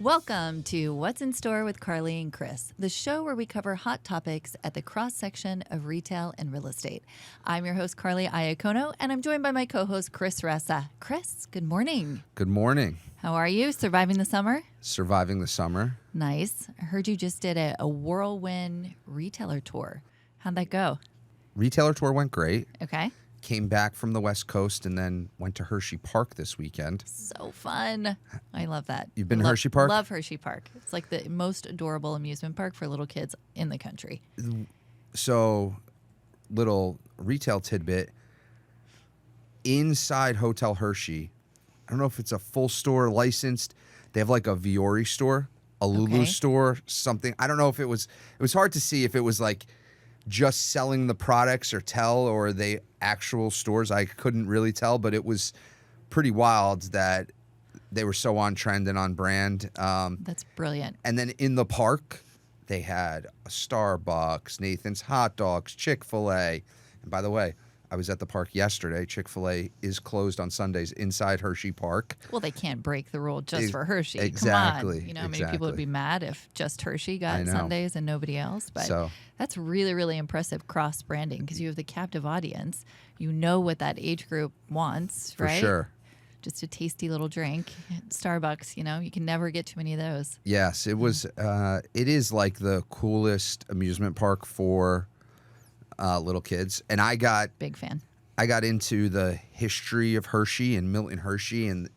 Welcome to What's in Store with Carly and Chris, the show where we cover hot topics at the cross-section of retail and real estate. I'm your host, Carly Iacono, and I'm joined by my co-host, Chris Ressa. Chris, good morning. Good morning. How are you? Surviving the summer? Surviving the summer. Nice. I heard you just did a whirlwind retailer tour. How'd that go? Retailer tour went great. Okay. Came back from the West Coast and then went to Hershey Park this weekend. So fun. I love that. You've been to Hershey Park? Love Hershey Park. It's like the most adorable amusement park for little kids in the country. So, little retail tidbit. Inside Hotel Hershey, I don't know if it's a full store licensed. They have like a Viore store, a Lulu store, something. I don't know if it was hard to see if it was like just selling the products or they actual stores. I couldn't really tell, but it was pretty wild that they were so on trend and on brand. That's brilliant. And then in the park, they had a Starbucks, Nathan's Hot Dogs, Chick-fil-A. And by the way, I was at the park yesterday. Chick-fil-A is closed on Sundays inside Hershey Park. Well, they can't break the rule just for Hershey. Exactly. Come on. You know how many people would be mad if just Hershey got Sundays and nobody else? But that's really, really impressive cross-branding because you have the captive audience. You know what that age group wants, right? For sure. Just a tasty little drink. Starbucks, you can never get too many of those. Yes, it was. It is like the coolest amusement park for little kids. And big fan. I got into the history of Hershey and Milton Hershey and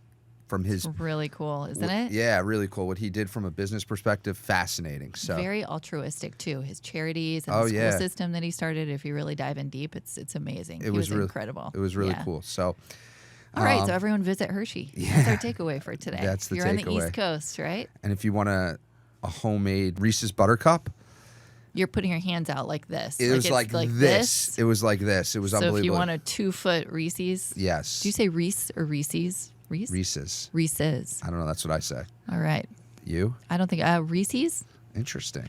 from his really cool, isn't it? Yeah, really cool. What he did from a business perspective, fascinating. So very altruistic too. His charities and the school system that he started. If you really dive in deep, it's amazing. He was incredible. It was really cool. So all right, so everyone visit Hershey. That's our takeaway for today. That's the You're takeaway. on the East Coast, right? And if you want a homemade Reese's Buttercup, you're putting your hands out like this. It was like this. It was like this. It was unbelievable. So if you want a 2-foot Reese's. Yes. Do you say Reese or Reese's? Reese? Reese's. Reese's. I don't know. That's what I say. All right. You? I don't think Reese's. Interesting.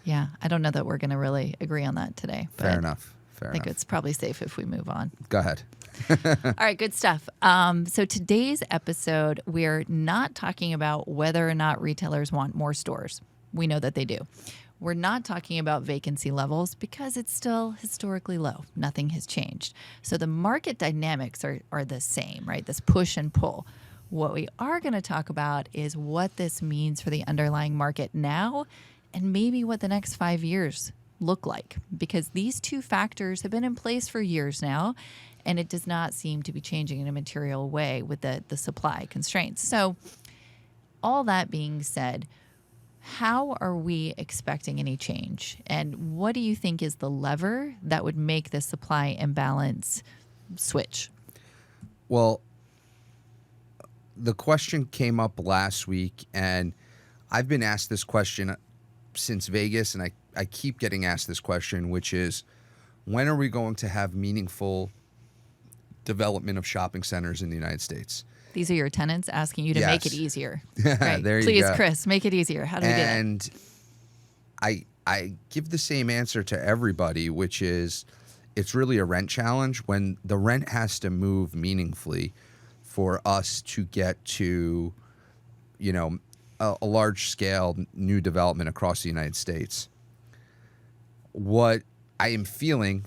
Yeah. I don't know that we're going to really agree on that today. Fair enough. I think it's probably safe if we move on. Go ahead. All right, good stuff. So today's episode, we're not talking about whether or not retailers want more stores. We know that they do. We're not talking about vacancy levels because it's still historically low. Nothing has changed. So the market dynamics are the same, right? This push and pull. What we are going to talk about is what this means for the underlying market now and maybe what the next 5 years look like, because these two factors have been in place for years now, and it does not seem to be changing in a material way with the supply constraints. So all that being said, how are we expecting any change? And what do you think is the lever that would make the supply imbalance switch? Well, the question came up last week, and I've been asked this question since Vegas, and I keep getting asked this question, which is, when are we going to have meaningful development of shopping centers in the United States? These are your tenants asking you to make it easier. Right. There Please, you go. Chris, make it easier. How do we do that? And I give the same answer to everybody, which is it's really a rent challenge. When the rent has to move meaningfully for us to get to, a large scale new development across the United States. What I am feeling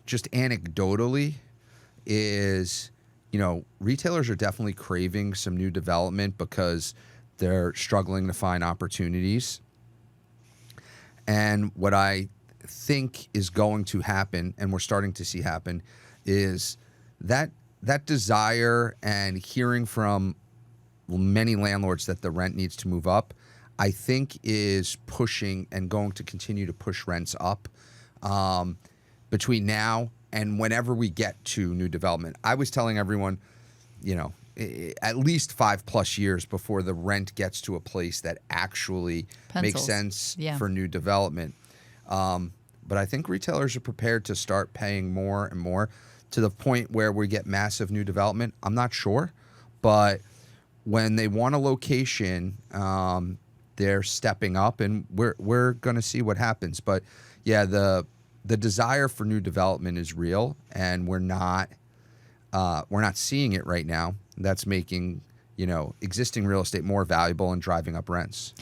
just anecdotally is, retailers are definitely craving some new development because they're struggling to find opportunities. And what I think is going to happen, and we're starting to see happen, is that desire and hearing from many landlords that the rent needs to move up, I think is pushing and going to continue to push rents up between now and whenever we get to new development. I was telling everyone, at least 5+ years before the rent gets to a place that actually makes sense for new development. But I think retailers are prepared to start paying more and more to the point where we get massive new development. I'm not sure, but when they want a location, they're stepping up, and we're going to see what happens. But yeah, the desire for new development is real, and we're not seeing it right now. That's making existing real estate more valuable and driving up rents.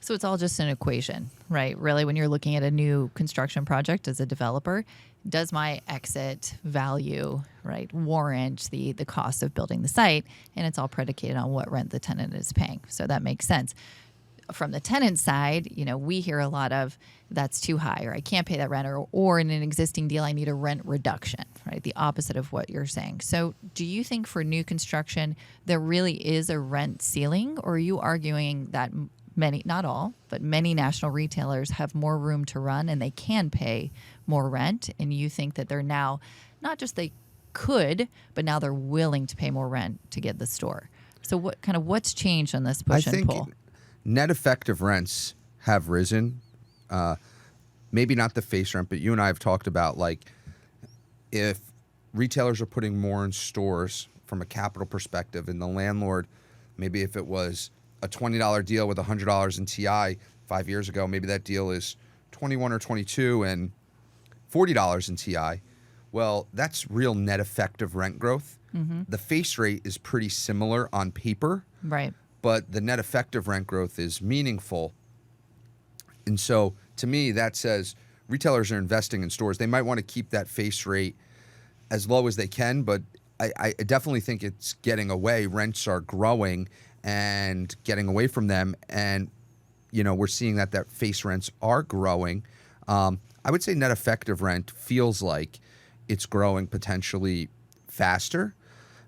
So it's all just an equation, right? Really, when you're looking at a new construction project as a developer, does my exit value, right, warrant the cost of building the site? And it's all predicated on what rent the tenant is paying. So that makes sense. From the tenant side, we hear a lot of that's too high, or I can't pay that rent, or in an existing deal, I need a rent reduction, right? The opposite of what you're saying. So do you think for new construction, there really is a rent ceiling, or are you arguing that many, not all, but many national retailers have more room to run and they can pay more rent, and you think that they're now, not just they could, but now they're willing to pay more rent to get the store? So what's changed on this push and pull? Net effective rents have risen. Maybe not the face rent, but you and I have talked about, like, if retailers are putting more in stores from a capital perspective, and the landlord, maybe if it was a $20 deal with $100 in TI 5 years ago, maybe that deal is $21 or $22 and $40 in TI. Well, that's real net effective rent growth. Mm-hmm. The face rate is pretty similar on paper. Right. But the net effective rent growth is meaningful. And so to me, that says retailers are investing in stores. They might want to keep that face rate as low as they can, but I definitely think it's getting away. Rents are growing and getting away from them. And, we're seeing that face rents are growing. I would say net effective rent feels like it's growing potentially faster.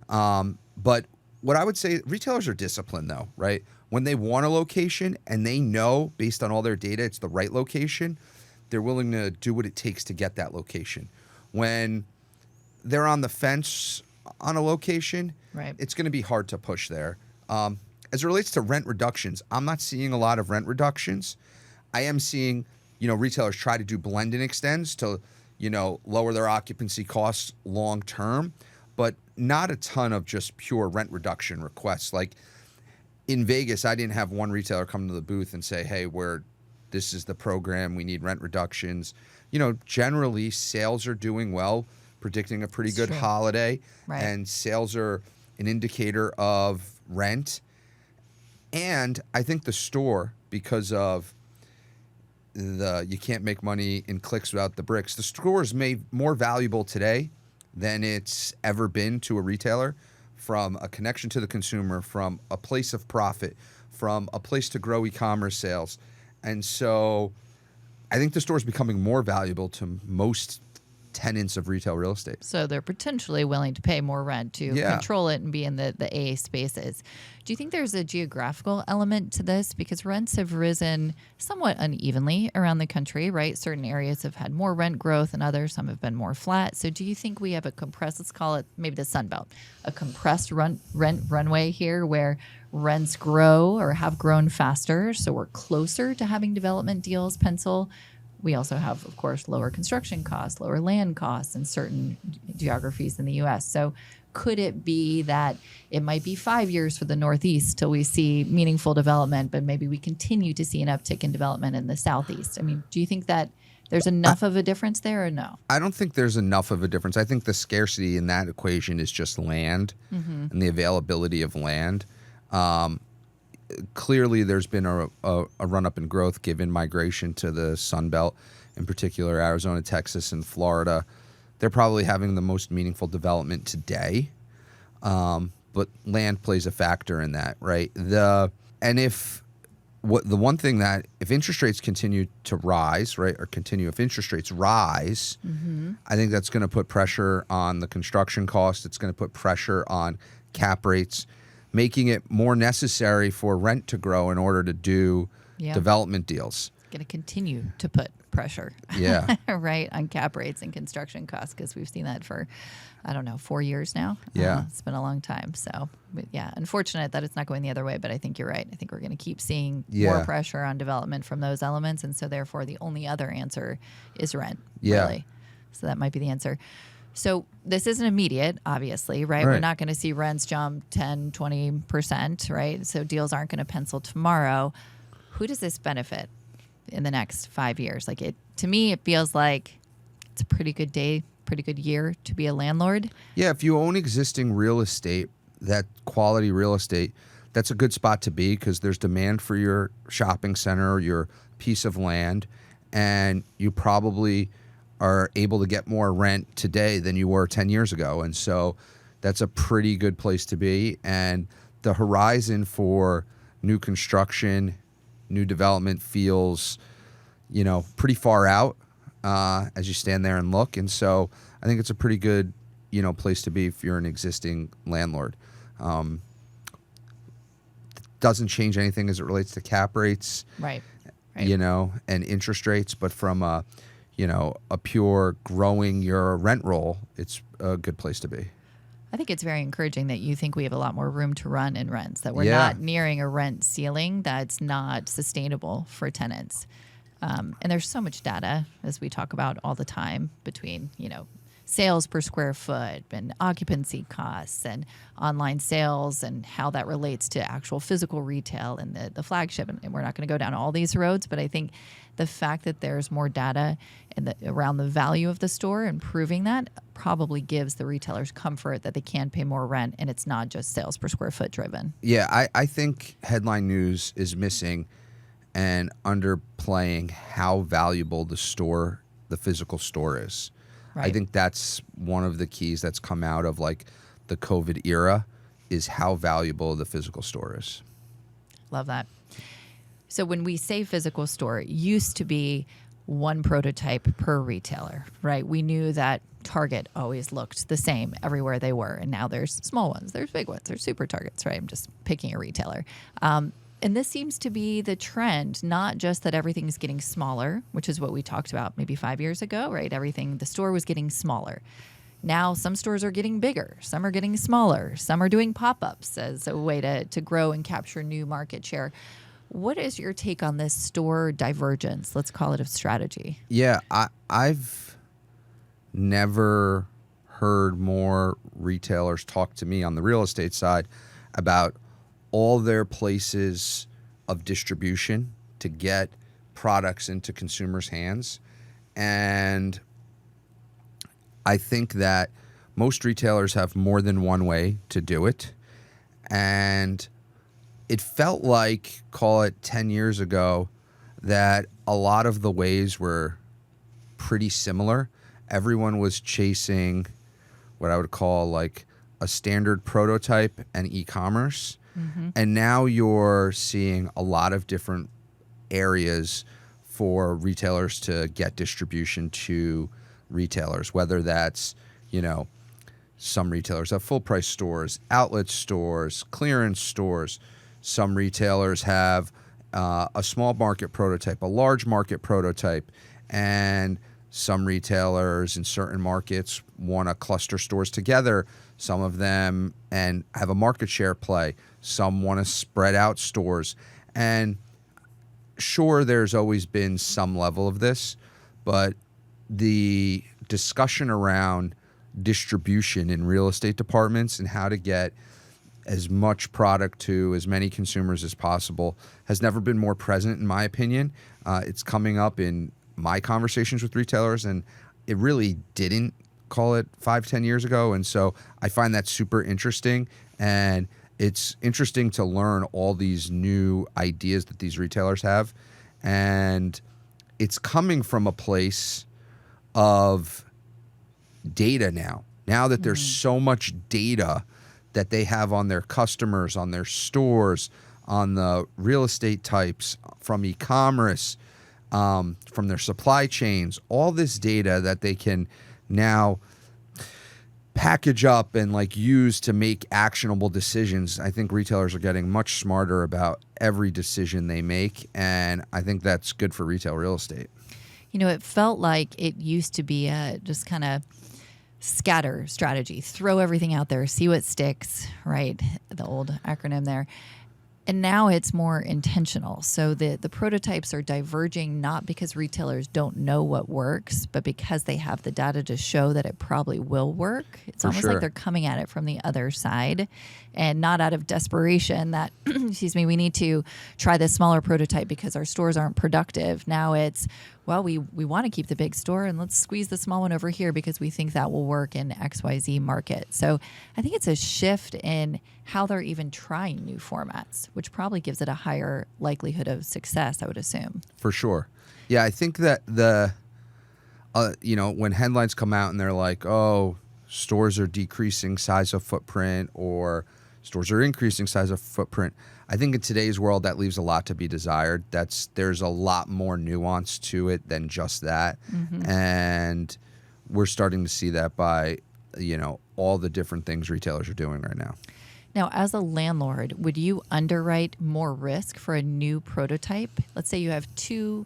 But what I would say, retailers are disciplined, though, right? When they want a location and they know based on all their data it's the right location, they're willing to do what it takes to get that location. When they're on the fence on a location, right, it's going to be hard to push there. As it relates to rent reductions, I'm not seeing a lot of rent reductions. I am seeing, retailers try to do blend and extends to, lower their occupancy costs long term, but not a ton of just pure rent reduction requests. Like in Vegas, I didn't have one retailer come to the booth and say, hey, this is the program, we need rent reductions. Generally sales are doing well, predicting a pretty good holiday, right, and sales are an indicator of rent. And I think the store, because of you can't make money in clicks without the bricks, the store is made more valuable today than it's ever been to a retailer, from a connection to the consumer, from a place of profit, from a place to grow e-commerce sales. And so I think the store is becoming more valuable to most tenants of retail real estate. So they're potentially willing to pay more rent to control it and be in the A spaces. Do you think there's a geographical element to this? Because rents have risen somewhat unevenly around the country, right? Certain areas have had more rent growth and others, some have been more flat. So do you think we have a compressed, let's call it maybe the Sun Belt, a compressed rent runway here where rents grow or have grown faster, so we're closer to having development deals pencil? We also have, of course, lower construction costs, lower land costs in certain geographies in the U.S. So could it be that it might be 5 years for the Northeast till we see meaningful development, but maybe we continue to see an uptick in development in the Southeast? I mean, do you think that there's enough of a difference there or no? I don't think there's enough of a difference. I think the scarcity in that equation is just land, mm-hmm, and the availability of land. Clearly, there's been a run-up in growth given migration to the Sun Belt, in particular Arizona, Texas, and Florida. They're probably having the most meaningful development today, but land plays a factor in that, right? If interest rates continue to rise, right, if interest rates rise, mm-hmm, I think that's going to put pressure on the construction cost. It's going to put pressure on cap rates, making it more necessary for rent to grow in order to do development deals. Going to continue to put pressure, right, on cap rates and construction costs, because we've seen that for, 4 years now. Yeah. It's been a long time. So, unfortunate that it's not going the other way, but I think you're right. I think we're going to keep seeing more pressure on development from those elements, and so therefore the only other answer is rent, really. So that might be the answer. So this isn't immediate, obviously, right? We're not going to see rents jump 10, 20%, right? So deals aren't going to pencil tomorrow. Who does this benefit in the next 5 years? To me, it feels like it's a pretty good year to be a landlord. Yeah, if you own existing real estate, that quality real estate, that's a good spot to be because there's demand for your shopping center, your piece of land, and you probably are able to get more rent today than you were 10 years ago. And so that's a pretty good place to be. And the horizon for new construction, new development feels, pretty far out as you stand there and look. And so I think it's a pretty good, place to be if you're an existing landlord. Doesn't change anything as it relates to cap rates, Right. And interest rates. But from a pure growing your rent roll, it's a good place to be. I think it's very encouraging that you think we have a lot more room to run in rents, that we're Yeah. not nearing a rent ceiling that's not sustainable for tenants. And there's so much data, as we talk about all the time, between, sales per square foot and occupancy costs and online sales and how that relates to actual physical retail and the flagship. And we're not going to go down all these roads, but I think the fact that there's more data around the value of the store and proving that probably gives the retailers comfort that they can pay more rent and it's not just sales per square foot driven. Yeah, I think headline news is missing and underplaying how valuable the physical store is. Right. I think that's one of the keys that's come out of like the COVID era is how valuable the physical store is. Love that. So when we say physical store, it used to be one prototype per retailer, right? We knew that Target always looked the same everywhere they were. And now there's small ones, there's big ones, there's super Targets, right? I'm just picking a retailer. And this seems to be the trend, not just that everything's getting smaller, which is what we talked about maybe 5 years ago, right? The store was getting smaller. Now some stores are getting bigger, some are getting smaller, some are doing pop-ups as a way to grow and capture new market share. What is your take on this store divergence? Let's call it a strategy. Yeah, I've never heard more retailers talk to me on the real estate side about all their places of distribution to get products into consumers' hands. And I think that most retailers have more than one way to do it. And it felt like, call it 10 years ago, that a lot of the ways were pretty similar. Everyone was chasing what I would call like a standard prototype and e-commerce. Mm-hmm. And now you're seeing a lot of different areas for retailers to get distribution to retailers, whether that's, some retailers have full price stores, outlet stores, clearance stores. Some retailers have a small market prototype, a large market prototype, and some retailers in certain markets want to cluster stores together, some of them, and have a market share play. Some want to spread out stores. And sure, there's always been some level of this, but the discussion around distribution in real estate departments and how to get as much product to as many consumers as possible has never been more present, in my opinion. It's coming up in my conversations with retailers, and it really didn't, call it 5-10 years ago. And so I find that super interesting, and it's interesting to learn all these new ideas that these retailers have. And it's coming from a place of data now that there's so much data that they have on their customers, on their stores, on the real estate types, from e-commerce, from their supply chains, all this data that they can now package up and like use to make actionable decisions. I think retailers are getting much smarter about every decision they make, and I think that's good for retail real estate. It felt like it used to be a just kind of scatter strategy, throw everything out there, see what sticks, right? The old acronym there. And now it's more intentional. So the prototypes are diverging not because retailers don't know what works, but because they have the data to show that it probably will work. It's almost like they're coming at it from the other side and not out of desperation that, excuse me, we need to try this smaller prototype because our stores aren't productive. Now it's, well, we want to keep the big store and let's squeeze the small one over here because we think that will work in XYZ market. So I think it's a shift in how they're even trying new formats, which probably gives it a higher likelihood of success, I would assume. For sure. Yeah, I think that when headlines come out and they're like, oh, stores are decreasing size of footprint or stores are increasing size of footprint, I think in today's world that leaves a lot to be desired. There's a lot more nuance to it than just that. Mm-hmm. And we're starting to see that by, all the different things retailers are doing right now. Now, as a landlord, would you underwrite more risk for a new prototype? Let's say you have two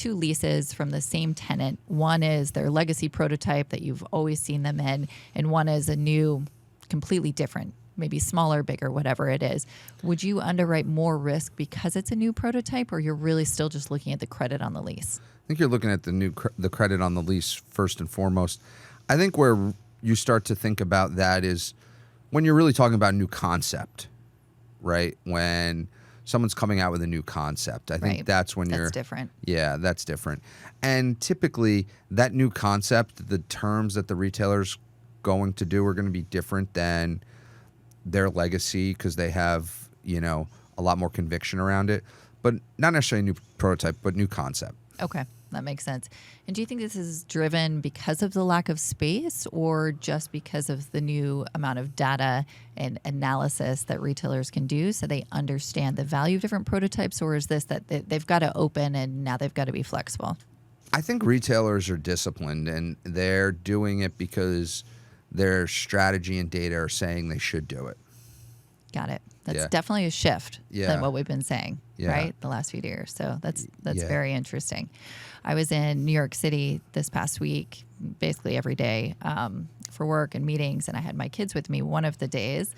leases from the same tenant. One is their legacy prototype that you've always seen them in, and one is a new, completely different, maybe smaller, bigger, whatever it is. Would you underwrite more risk because it's a new prototype, or you're really still just looking at the credit on the lease? I think you're looking at the credit on the lease first and foremost. I think where you start to think about that is when you're really talking about a new concept, right? When someone's coming out with a new concept, I think that's when that's different. Yeah, that's different. And typically that new concept, the terms that the retailer's going to do are going to be different than their legacy because they have, a lot more conviction around it. But not necessarily a new prototype, but new concept. Okay, that makes sense. And do you think this is driven because of the lack of space or just because of the new amount of data and analysis that retailers can do so they understand the value of different prototypes, or is this that they've got to open and now they've got to be flexible? I think retailers are disciplined and they're doing it because their strategy and data are saying they should do it. Got it. That's definitely a shift than what we've been saying, right? The last few years. So that's very interesting. I was in New York City this past week, basically every day for work and meetings, and I had my kids with me one of the days,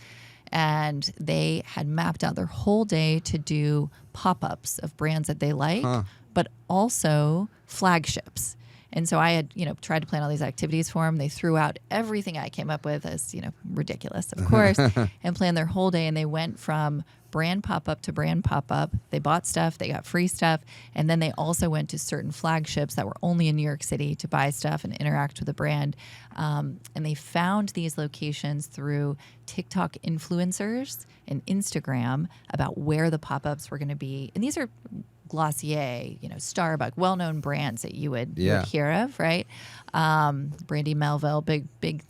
and they had mapped out their whole day to do pop-ups of brands that they like, but also flagships. And so I had, tried to plan all these activities for them. They threw out everything I came up with as, ridiculous, of course, and planned their whole day. And they went from brand pop-up to brand pop-up. They bought stuff. They got free stuff. And then they also went to certain flagships that were only in New York City to buy stuff and interact with the brand. And they found these locations through TikTok influencers and Instagram about where the pop-ups were going to be. And these are Glossier, Starbucks, well-known brands that you would hear of, right? Brandy Melville, big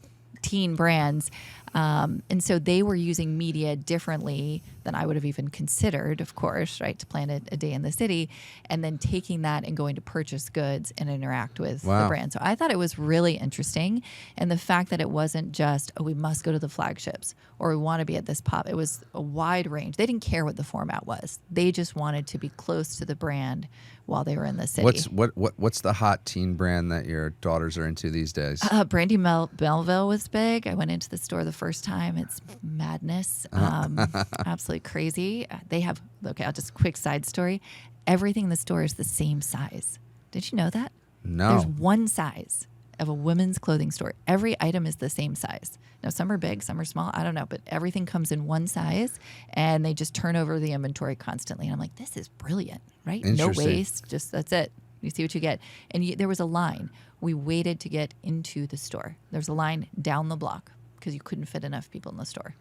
teen brands. And so they were using media differently than I would have even considered, of course, right, to plan a day in the city, and then taking that and going to purchase goods and interact with the brand. So I thought it was really interesting. And the fact that it wasn't just, we must go to the flagships or we want to be at this pop. It was a wide range. They didn't care what the format was. They just wanted to be close to the brand while they were in the city. What's the hot teen brand that your daughters are into these days? Brandy Melville was big. I went into the store the first time. It's madness. Absolutely crazy. They have, I'll just quick side story. Everything in the store is the same size. Did you know that? No. There's one size of a women's clothing store. Every item is the same size. Now, some are big, some are small. I don't know, but everything comes in one size, and they just turn over the inventory constantly. And I'm like, this is brilliant, right? No waste, just that's it. You see what you get. And there was a line. We waited to get into the store. There's a line down the block because you couldn't fit enough people in the store.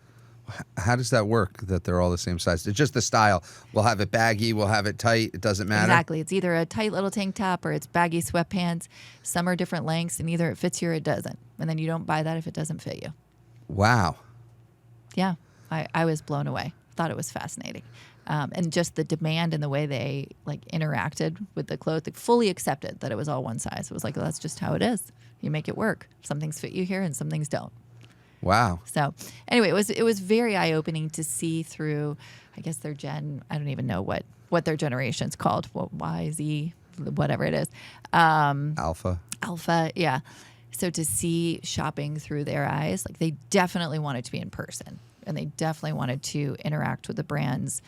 How does that work, that they're all the same size? It's just the style. We'll have it baggy, we'll have it tight. It doesn't matter. Exactly. It's either a tight little tank top or it's baggy sweatpants. Some are different lengths, and either it fits you or it doesn't. And then you don't buy that if it doesn't fit you. Wow. Yeah. I was blown away. Thought it was fascinating. And just the demand and the way they interacted with the clothes, they fully accepted that it was all one size. It was like, well, that's just how it is. You make it work. Some things fit you here and some things don't. Wow. So anyway, it was very eye-opening to see through, I guess, their gen. I don't even know what their generation's called. Y, Z, whatever it is. Alpha, yeah. So to see shopping through their eyes, they definitely wanted to be in person. And they definitely wanted to interact with the brands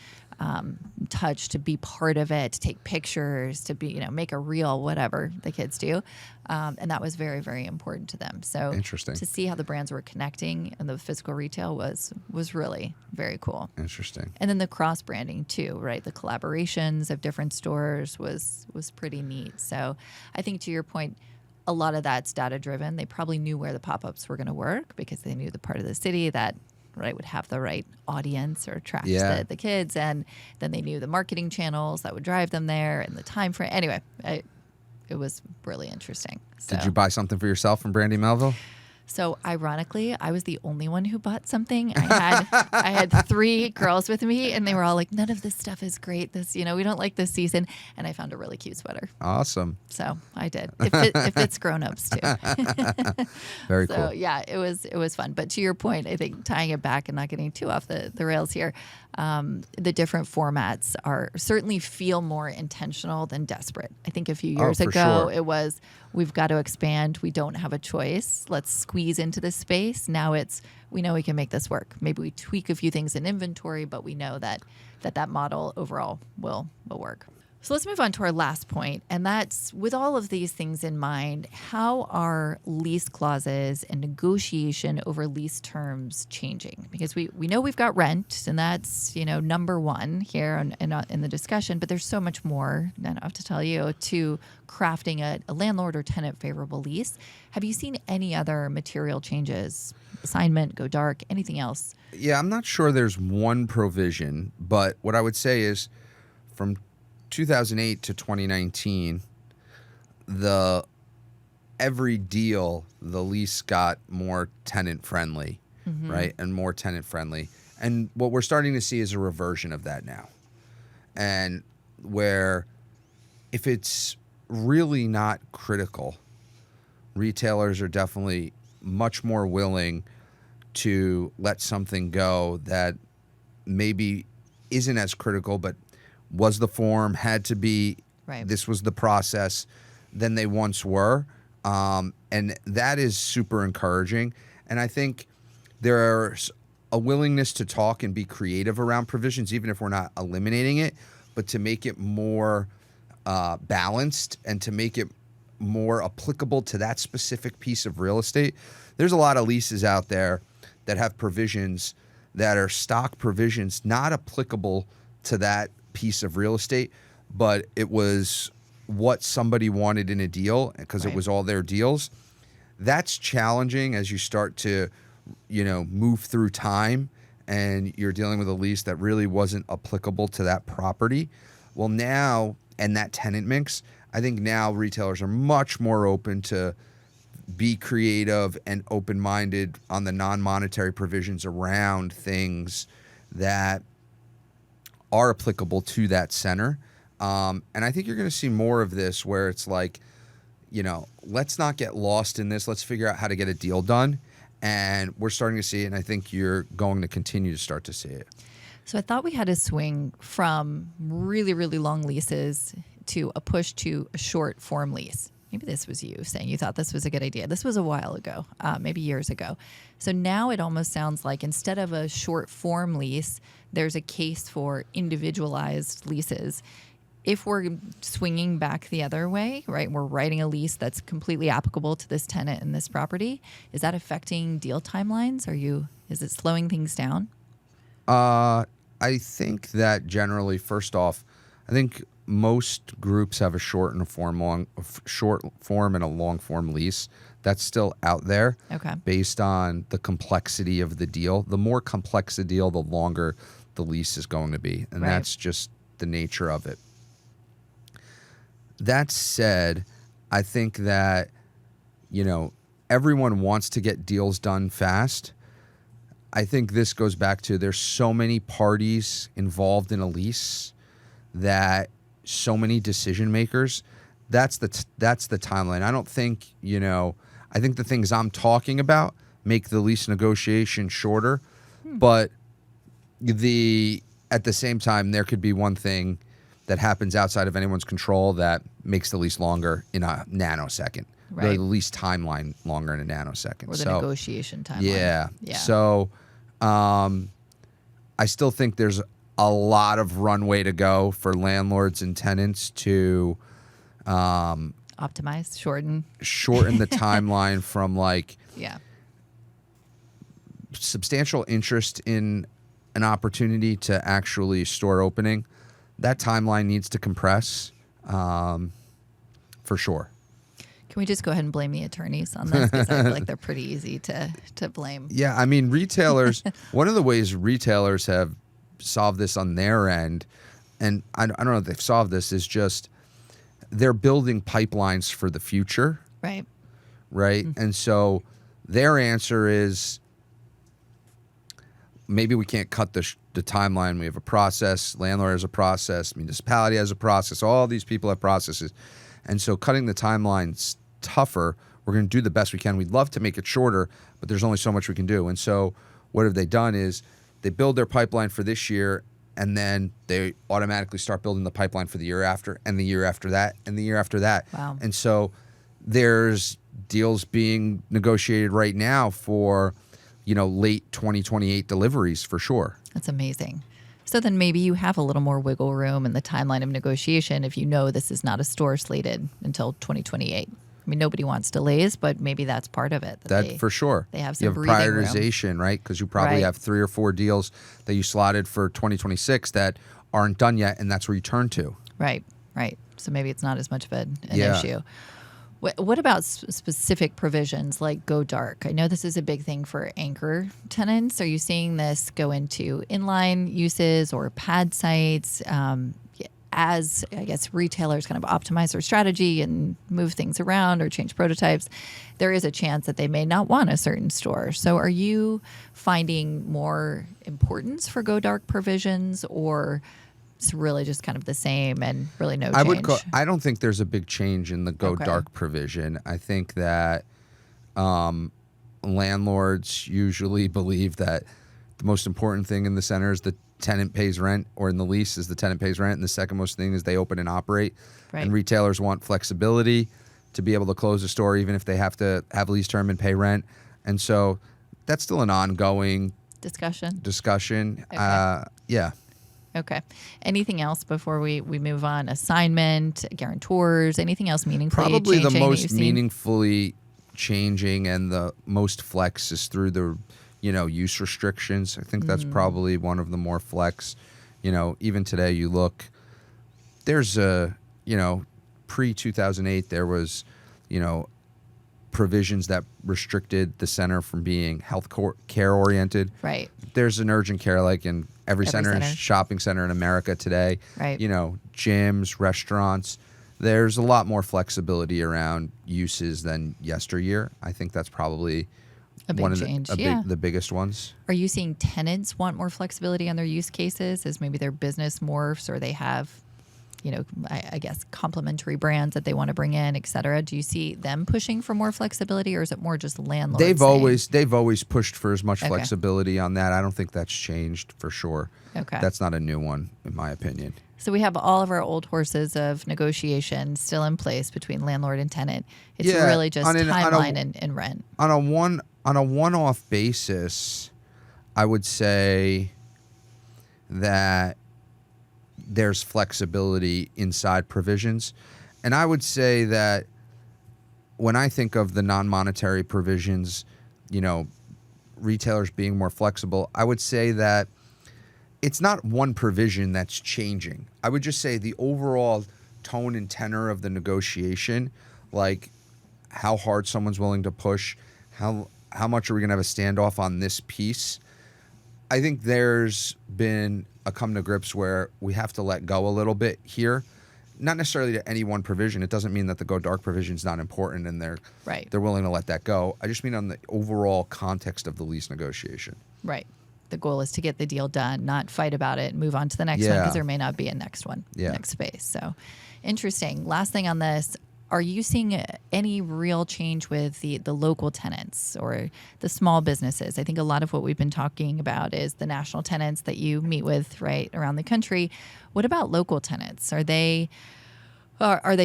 touch, to be part of it, to take pictures, to be, make a reel, whatever the kids do. And that was very, very important to them. So Interesting. to see how the brands were connecting and the physical retail was really very cool. Interesting. And then the cross branding too, right? The collaborations of different stores was pretty neat. So I think, to your point, a lot of that's data driven. They probably knew where the pop-ups were going to work because they knew the part of the city that would have the right audience or attract the kids, and then they knew the marketing channels that would drive them there and the time frame. Anyway, it was really interesting. So. Did you buy something for yourself from Brandy Melville? So ironically, I was the only one who bought something. I had 3 girls with me, and they were all like, "None of this stuff is great. This, we don't like this season." And I found a really cute sweater. Awesome. So I did. It fits grown-ups too. Very cool. So yeah, it was fun. But to your point, I think tying it back and not getting too off the rails here, the different formats certainly feel more intentional than desperate. I think a few years ago, it was, we've got to expand. We don't have a choice. Let's squeeze into this space. Now we know we can make this work. Maybe we tweak a few things in inventory, but we know that model overall will work. So let's move on to our last point, and that's, with all of these things in mind, how are lease clauses and negotiation over lease terms changing? Because we know we've got rent, and that's number one here in the discussion, but there's so much more, I don't have to tell you, to crafting a landlord or tenant favorable lease. Have you seen any other material changes? Assignment, go dark, anything else? Yeah, I'm not sure there's one provision, but what I would say is, from 2008 to 2019, every deal, the lease got more tenant friendly, right? And more tenant friendly. And what we're starting to see is a reversion of that now. And where, if it's really not critical, retailers are definitely much more willing to let something go that maybe isn't as critical, but was the form, had to be, this was the process, than they once were. And that is super encouraging. And I think there's a willingness to talk and be creative around provisions, even if we're not eliminating it, but to make it more balanced and to make it more applicable to that specific piece of real estate. There's a lot of leases out there that have provisions that are stock provisions not applicable to that piece of real estate, but it was what somebody wanted in a deal because it was all their deals. That's challenging as you start to, move through time and you're dealing with a lease that really wasn't applicable to that property. Well, now, and that tenant mix, I think now retailers are much more open to be creative and open-minded on the non-monetary provisions around things that are applicable to that center. And I think you're going to see more of this where it's like, let's not get lost in this. Let's figure out how to get a deal done. And we're starting to see it, and I think you're going to continue to start to see it. So I thought we had a swing from really, really long leases to a push to a short form lease. Maybe this was you saying you thought this was a good idea. This was a while ago, maybe years ago. So now it almost sounds like instead of a short form lease, there's a case for individualized leases. If we're swinging back the other way, right, we're writing a lease that's completely applicable to this tenant and this property, is that affecting deal timelines? Is it slowing things down? I think that generally, first off, I think most groups have a short form and a long form lease. That's still out there. Okay. Based on the complexity of the deal. The more complex the deal, the longer the lease is going to be. And that's just the nature of it. That said, I think that, everyone wants to get deals done fast. I think this goes back to there's so many parties involved in a lease that so many decision makers. That's the timeline. I don't think, I think the things I'm talking about make the lease negotiation shorter, but at the same time, there could be one thing that happens outside of anyone's control that makes the lease longer in a nanosecond. The lease timeline longer in a nanosecond. Or the negotiation timeline. Yeah. So I still think there's a lot of runway to go for landlords and tenants to Optimize, shorten the timeline from like Yeah. substantial interest in an opportunity to actually store opening. That timeline needs to compress for sure. Can we just go ahead and blame the attorneys on this? Because I feel like they're pretty easy to blame. Yeah, I mean, retailers, one of the ways retailers have solved this on their end, and I don't know if they've solved this, is just they're building pipelines for the future. Right. Right. Mm-hmm. And so their answer is maybe we can't cut the timeline. We have a process. Landlord has a process. Municipality has a process. All these people have processes. And so cutting the timeline's tougher. We're going to do the best we can. We'd love to make it shorter, but there's only so much we can do. And so what have they done is they build their pipeline for this year, and then they automatically start building the pipeline for the year after, and the year after that, and the year after that. Wow. And so there's deals being negotiated right now for, late 2028 deliveries for sure. That's amazing. So then maybe you have a little more wiggle room in the timeline of negotiation if you know this is not a store slated until 2028. I mean, nobody wants delays, but maybe that's part of it. That for sure. They have some you have breathing room. prioritization, right? Because you probably Right. have 3 or 4 deals that you slotted for 2026 that aren't done yet, and that's where you turn to. Right. So maybe it's not as much of an Yeah. issue. What about specific provisions like go dark? I know this is a big thing for anchor tenants. Are you seeing this go into inline uses or pad sites? As, I guess, retailers kind of optimize their strategy and move things around or change prototypes, there is a chance that they may not want a certain store. So are you finding more importance for go dark provisions, or it's really just kind of the same and really no change? I don't think there's a big change in the go dark provision. I think that landlords usually believe that the most important thing in the center is the tenant pays rent, or in the lease is the tenant pays rent, and the second most thing is they open and operate. Right. And retailers want flexibility to be able to close a store even if they have to have a lease term and pay rent. And so that's still an ongoing discussion. Okay. Yeah. Okay. Anything else before we move on? Assignment, guarantors, anything else meaningfully Probably changing the that most you've seen? meaningfully changing and the most flex is through the use restrictions. I think that's probably one of the more flex. Even today you look, there's pre-2008 there was, provisions that restricted the center from being health care oriented. Right. There's an urgent care like in every center. Shopping center in America today. Right. Gyms, restaurants. There's a lot more flexibility around uses than yesteryear. I think that's probably A big change. the biggest ones. Are you seeing tenants want more flexibility on their use cases as maybe their business morphs, or they have, I guess, complementary brands that they want to bring in, et cetera? Do you see them pushing for more flexibility, or is it more just landlords? They've always pushed for as much flexibility on that. I don't think that's changed for sure. Okay. That's not a new one, in my opinion. So we have all of our old horses of negotiation still in place between landlord and tenant. It's really just timeline and rent. On a one-off basis, I would say that there's flexibility inside provisions. And I would say that when I think of the non-monetary provisions, retailers being more flexible, I would say that it's not one provision that's changing. I would just say the overall tone and tenor of the negotiation, like how hard someone's willing to push, how much are we going to have a standoff on this piece. I think there's been a come to grips where we have to let go a little bit here. Not necessarily to any one provision. It doesn't mean that the go dark provision is not important and they're willing to let that go. I just mean on the overall context of the lease negotiation. Right. The goal is to get the deal done, not fight about it and move on to the next one, because there may not be a next one, next space. So interesting. Last thing on this, are you seeing any real change with the local tenants or the small businesses? I think a lot of what we've been talking about is the national tenants that you meet with right around the country. What about local tenants? Are they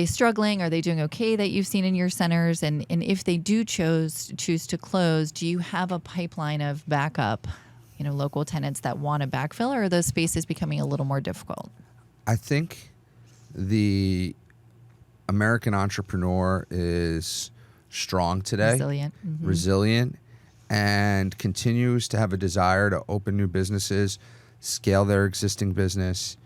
struggling? Are they doing okay that you've seen in your centers? And if they do choose to close, do you have a pipeline of backup? local tenants that want to backfill, or are those spaces becoming a little more difficult? I think the American entrepreneur is strong today, resilient, and continues to have a desire to open new businesses, scale their existing business.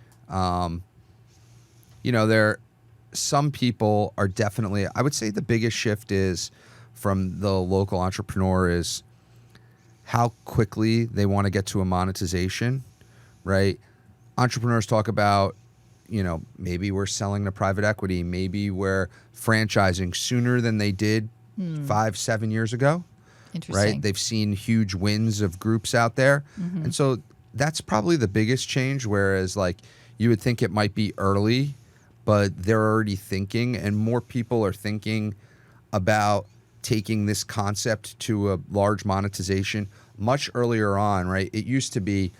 Some people are definitely, I would say the biggest shift is from the local entrepreneur is how quickly they want to get to a monetization, right? Entrepreneurs talk about, maybe we're selling to private equity, maybe we're franchising sooner than they did 5-7 years ago. Interesting. Right? They've seen huge wins of groups out there. And so that's probably the biggest change, whereas like you would think it might be early, but they're already thinking, and more people are thinking about taking this concept to a large monetization much earlier on, right? It used to be,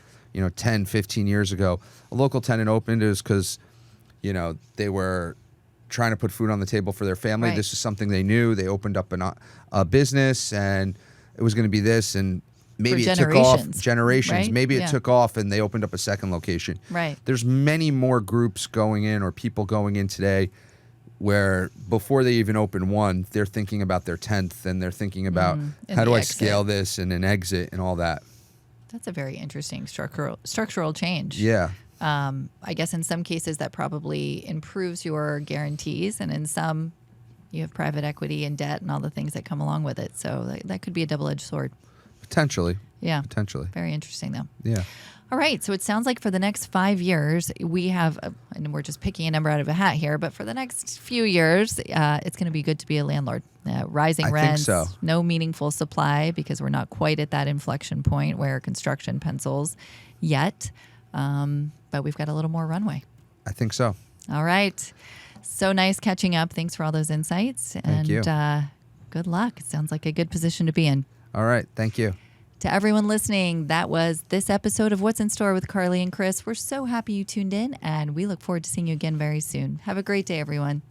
10, 15 years ago, a local tenant opened is because, they were trying to put food on the table for their family. Right. This is something they knew. They opened up a business, and it was going to be this, and maybe it took off generations. Right? Maybe it took off and they opened up a second location. Right. There's many more groups going in or people going in today where before they even open one, they're thinking about their 10th, and they're thinking about how do I scale this and an exit and all that. That's a very interesting structural change. Yeah. I guess in some cases that probably improves your guarantees, and in some you have private equity and debt and all the things that come along with it. So that could be a double-edged sword. Potentially. Yeah. Potentially. Very interesting, though. Yeah. All right. So it sounds like for the next 5 years, we have, and we're just picking a number out of a hat here, but for the next few years, it's going to be good to be a landlord. Rising rents, think so. No meaningful supply because we're not quite at that inflection point where construction pencils yet. But we've got a little more runway. I think so. All right. So nice catching up. Thanks for all those insights. Thank you. Good luck. It sounds like a good position to be in. All right. Thank you. To everyone listening, that was this episode of What's in Store with Carly and Chris. We're so happy you tuned in, and we look forward to seeing you again very soon. Have a great day, everyone.